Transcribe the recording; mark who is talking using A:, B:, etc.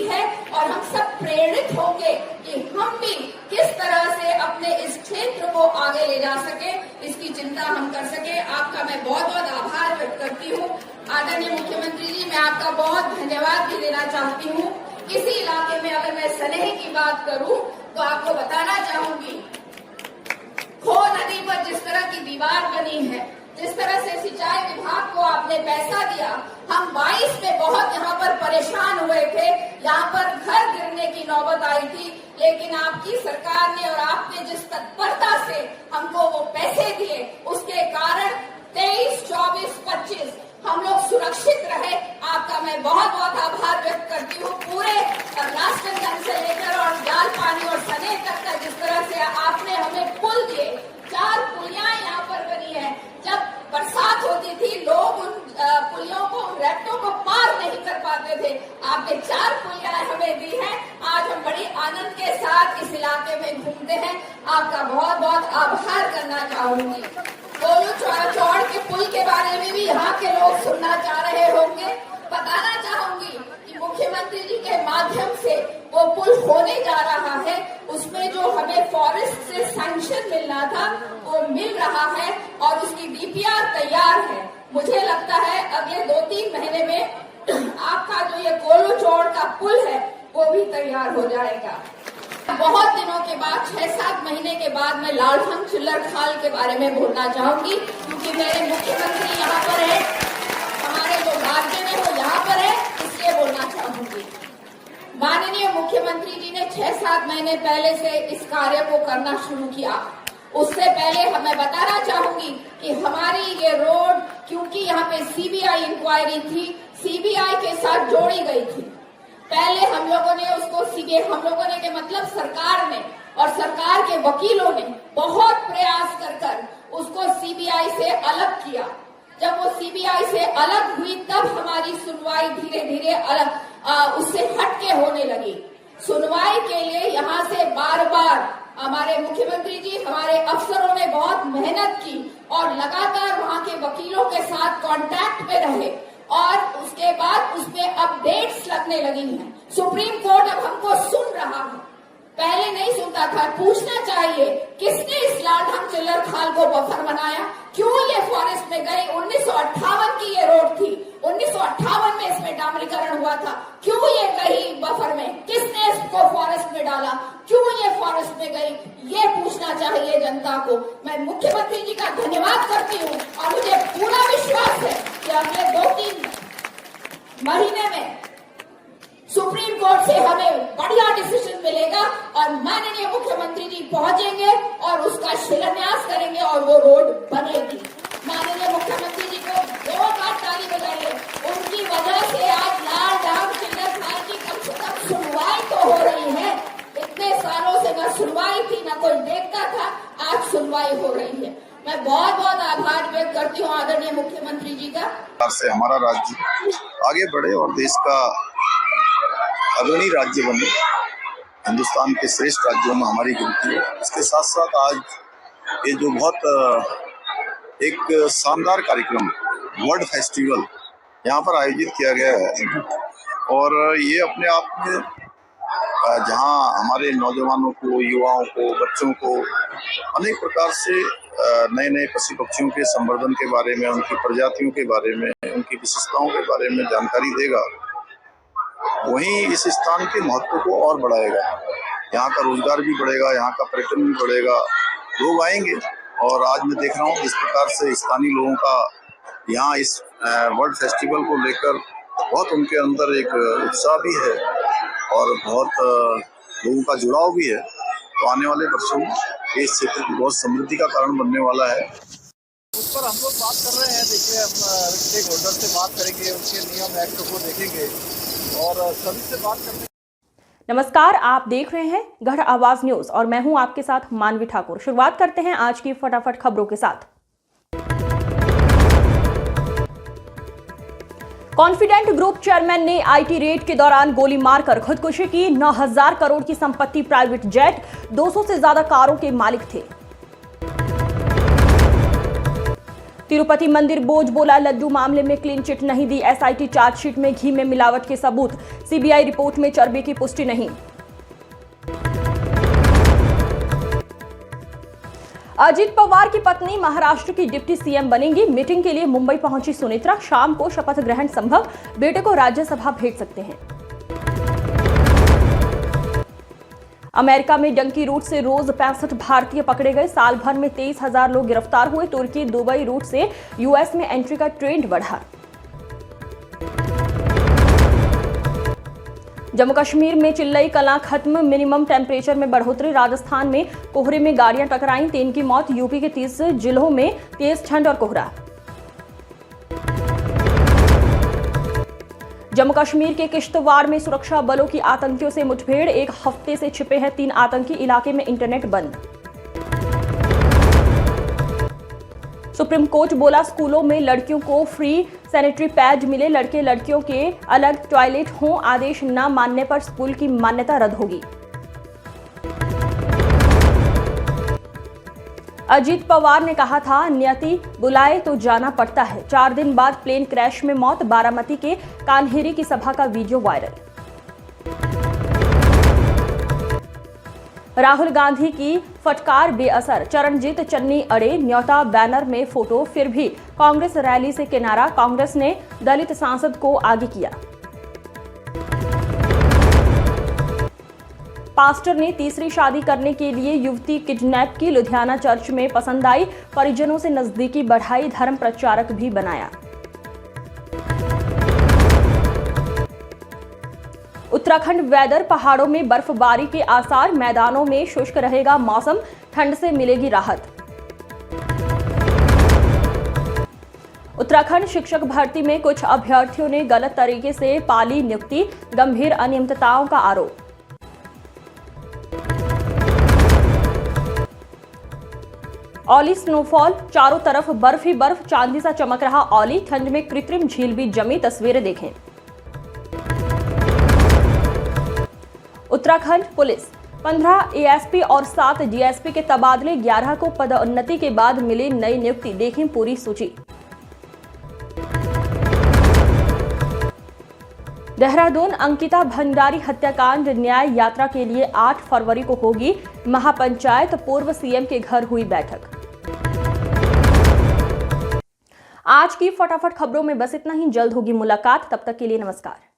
A: है और हम सब प्रेरित होंगे कि हम भी किस तरह से अपने इस क्षेत्र को आगे ले जा सके, इसकी चिंता हम कर सके। आपका मैं बहुत बहुत आभार व्यक्त करती हूँ। आदरणीय मुख्यमंत्री जी, मैं आपका बहुत धन्यवाद भी देना चाहती हूँ। इसी इलाके में अगर मैं स्नेह की बात करूँ तो आपको बताना चाहूंगी, खो नदी पर जिस तरह की दीवार बनी है, जिस तरह से सिंचाई विभाग को आपने पैसा दिया, हम 22 में बहुत यहाँ पर परेशान हुए थे, यहाँ पर घर गिरने की नौबत आई थी, लेकिन आपकी सरकार ने और आपने जिस तत्परता से हमको वो पैसे दिए, उसके कारण 23, 24, 25 हम लोग सुरक्षित रहे। आपका मैं बहुत बहुत आभार व्यक्त करती हूँ। पूरे राष्ट्रगंज से लेकर और जाल पानी और सने तक का जिस तरह से आपने हमें पुल दिए, 4 पुलियां यहाँ पर बनी है। जब बरसात होती थी लोग उन पुलियों को, रैप्टों को पार नहीं कर पाते थे, आपने 4 पुलियां हमें दी हैं। आज हम बड़ी आनंद के साथ इस इलाके में घूमते हैं। आपका बहुत बहुत आभार करना चाहूंगी। गोलू चौड़ के पुल के बारे में भी यहाँ के लोग सुनना चाह रहे होंगे। बताना चाहूंगी कि मुख्यमंत्री जी के माध्यम से वो पुल होने जा रहा है। उसमें जो हमें फॉरेस्ट से सैंक्शन मिलना था वो मिल रहा है और उसकी डीपीआर तैयार है। मुझे लगता है अगले 2-3 महीने में आपका जो ये गोलू चौड़ का पुल है वो भी तैयार हो जाएगा। बहुत दिनों के बाद, 6-7 महीने के बाद मैं लालढंग चिल्लर खाल के बारे में बोलना चाहूंगी, क्योंकि मेरे मुख्यमंत्री यहाँ पर है, हमारे जो राज्य में वो यहाँ पर है, इसलिए बोलना चाहूंगी। माननीय मुख्यमंत्री जी ने 6-7 महीने पहले से इस कार्य को करना शुरू किया। उससे पहले मैं बताना चाहूंगी कि हमारी ये रोड, क्योंकि यहाँ पे सीबीआई इंक्वायरी थी, सीबीआई के साथ जोड़ी गई थी। पहले हम लोगों ने उसको हम लोगों ने के मतलब सरकार ने और सरकार के वकीलों ने बहुत प्रयास कर उसको सीबीआई से अलग किया। जब वो सीबीआई से अलग हुई तब हमारी सुनवाई धीरे धीरे अलग उससे हटके होने लगी। सुनवाई के लिए यहाँ से बार बार हमारे मुख्यमंत्री जी, हमारे अफसरों ने बहुत मेहनत की और लगातार वहाँ के वकीलों के साथ कांटेक्ट में रहे और उसके बाद उसमें अपडेट्स लगने लगी हैं। सुप्रीम कोर्ट अब हमको सुन रहा है, पहले नहीं सुनता था। पूछना चाहिए किसने इस लालढंग चिल्लर खाल को बफर बनाया, क्यों ये फॉरेस्ट में गई। 1958 की ये रोड थी, 1958 में इसमें डामरीकरण हुआ था, क्यों ये गई बफर में, किसने इसको फॉरेस्ट में डाला, क्यों ये फॉरेस्ट में गई, ये पूछना चाहिए जनता को। मैं मुख्यमंत्री जी का धन्यवाद करती हूँ और मुझे पूरा विश्वास है कि अगले 2-3 महीने में सुप्रीम कोर्ट से हमें बढ़िया डिसीजन मिलेगा और माननीय मुख्यमंत्री जी पहुंचेंगे और उसका शिलान्यास करेंगे और वो रोड बनेगी। माननीय मुख्यमंत्री जी को 2 बार ताली बजाइए, उनकी वजह से आज लालढंग चिल्लर खाल की कम से कम सुनवाई तो हो रही है। इतने सालों से न सुनवाई थी, न कोई देखता था, आज सुनवाई हो रही है। मैं बहुत बहुत आभार व्यक्त करती हूँ आदरणीय मुख्यमंत्री जी का।
B: से हमारा राज्य आगे बढ़े और देश का अग्रणी राज्य बने, हिंदुस्तान के श्रेष्ठ राज्यों में हमारी गिनती है। इसके साथ साथ आज ये जो बहुत एक शानदार कार्यक्रम वर्ल्ड फेस्टिवल यहाँ पर आयोजित किया गया है और ये अपने आप में जहाँ हमारे नौजवानों को, युवाओं को, बच्चों को अनेक प्रकार से नए नए पशु पक्षियों के संवर्धन के बारे में, उनकी प्रजातियों के बारे में, उनकी विशेषताओं के बारे में जानकारी देगा, वहीं इस स्थान के महत्व को और बढ़ाएगा। यहाँ का रोजगार भी बढ़ेगा, यहाँ का पर्यटन भी बढ़ेगा, लोग आएंगे। और आज मैं देख रहा हूँ इस प्रकार से स्थानीय लोगों का यहाँ इस वर्ल्ड फेस्टिवल को लेकर बहुत उनके अंदर एक उत्साह भी है और बहुत लोगों का जुड़ाव भी है। तो आने वाले वर्षों में इस क्षेत्र की बहुत समृद्धि का कारण बनने वाला है।
C: उस पर हम लोग बात कर रहे हैं। देखिए, हम स्टेक होल्डर से बात करेंगे, उनके नियम एक्ट को देखेंगे और सभी से बात करेंगे।
D: नमस्कार, आप देख रहे हैं गढ़ आवाज न्यूज और मैं हूं आपके साथ मानवी ठाकुर। शुरुआत करते हैं आज की फटाफट खबरों के साथ। कॉन्फिडेंट ग्रुप चेयरमैन ने आईटी रेड के दौरान गोली मारकर खुदकुशी की। 9,000 करोड़ की संपत्ति, प्राइवेट जेट, 200 से ज्यादा कारों के मालिक थे। तिरुपति मंदिर बोझ बोला, लड्डू मामले में क्लीन चिट नहीं दी एसआईटी, चार्जशीट में घी में मिलावट के सबूत, सीबीआई रिपोर्ट में चर्बी की पुष्टि नहीं। अजित पवार की पत्नी महाराष्ट्र की डिप्टी सीएम बनेंगी, मीटिंग के लिए मुंबई पहुंची सुनेत्रा, शाम को शपथ ग्रहण संभव, बेटे को राज्यसभा भेज सकते हैं। अमेरिका में डंकी रूट से रोज 65 भारतीय पकड़े गए, साल भर में 23,000 लोग गिरफ्तार हुए, तुर्की दुबई रूट से यूएस में एंट्री का ट्रेंड बढ़ा। जम्मू कश्मीर में चिल्लई कलां खत्म, मिनिमम टेम्परेचर में बढ़ोतरी, राजस्थान में कोहरे में गाड़ियां टकराईं, 3 की मौत, यूपी के 30 जिलों में तेज ठंड और कोहरा। जम्मू कश्मीर के किश्तवाड़ में सुरक्षा बलों की आतंकियों से मुठभेड़, 1 हफ्ते से छिपे हैं 3 आतंकी, इलाके में इंटरनेट बंद। सुप्रीम कोर्ट बोला, स्कूलों में लड़कियों को फ्री सैनिटरी पैड मिले, लड़के लड़कियों के अलग टॉयलेट हों, आदेश न मानने पर स्कूल की मान्यता रद्द होगी। अजित पवार ने कहा था, नियति बुलाए तो जाना पड़ता है, 4 दिन बाद प्लेन क्रैश में मौत, बारामती के कान्हेरी की सभा का वीडियो वायरल। राहुल गांधी की फटकार बेअसर, चरणजीत चन्नी अड़े, न्योता बैनर में फोटो, फिर भी कांग्रेस रैली से किनारा, कांग्रेस ने दलित सांसद को आगे किया। पास्टर ने तीसरी शादी करने के लिए युवती किडनैप की, लुधियाना चर्च में पसंद आई, परिजनों से नजदीकी बढ़ाई, धर्म प्रचारक भी बनाया। उत्तराखंड वेदर, पहाड़ों में बर्फबारी के आसार, मैदानों में शुष्क रहेगा मौसम, ठंड से मिलेगी राहत। उत्तराखंड शिक्षक भर्ती में कुछ अभ्यर्थियों ने गलत तरीके से पाली नियुक्ति, गंभीर अनियमितताओं का आरोप। औली स्नोफॉल, चारों तरफ बर्फ ही बर्फ, चांदी सा चमक रहा औली, ठंड में कृत्रिम झील भी जमी, तस्वीरें देखें। उत्तराखंड पुलिस, 15 एएसपी और 7 डीएसपी के तबादले, 11 को पदोन्नति के बाद मिली नई नियुक्ति, देखें पूरी सूची। देहरादून अंकिता भंडारी हत्याकांड न्याय यात्रा के लिए 8 फरवरी को होगी महापंचायत, पूर्व सीएम के घर हुई बैठक। आज की फटाफट खबरों में बस इतना ही, जल्द होगी मुलाकात, तब तक के लिए नमस्कार।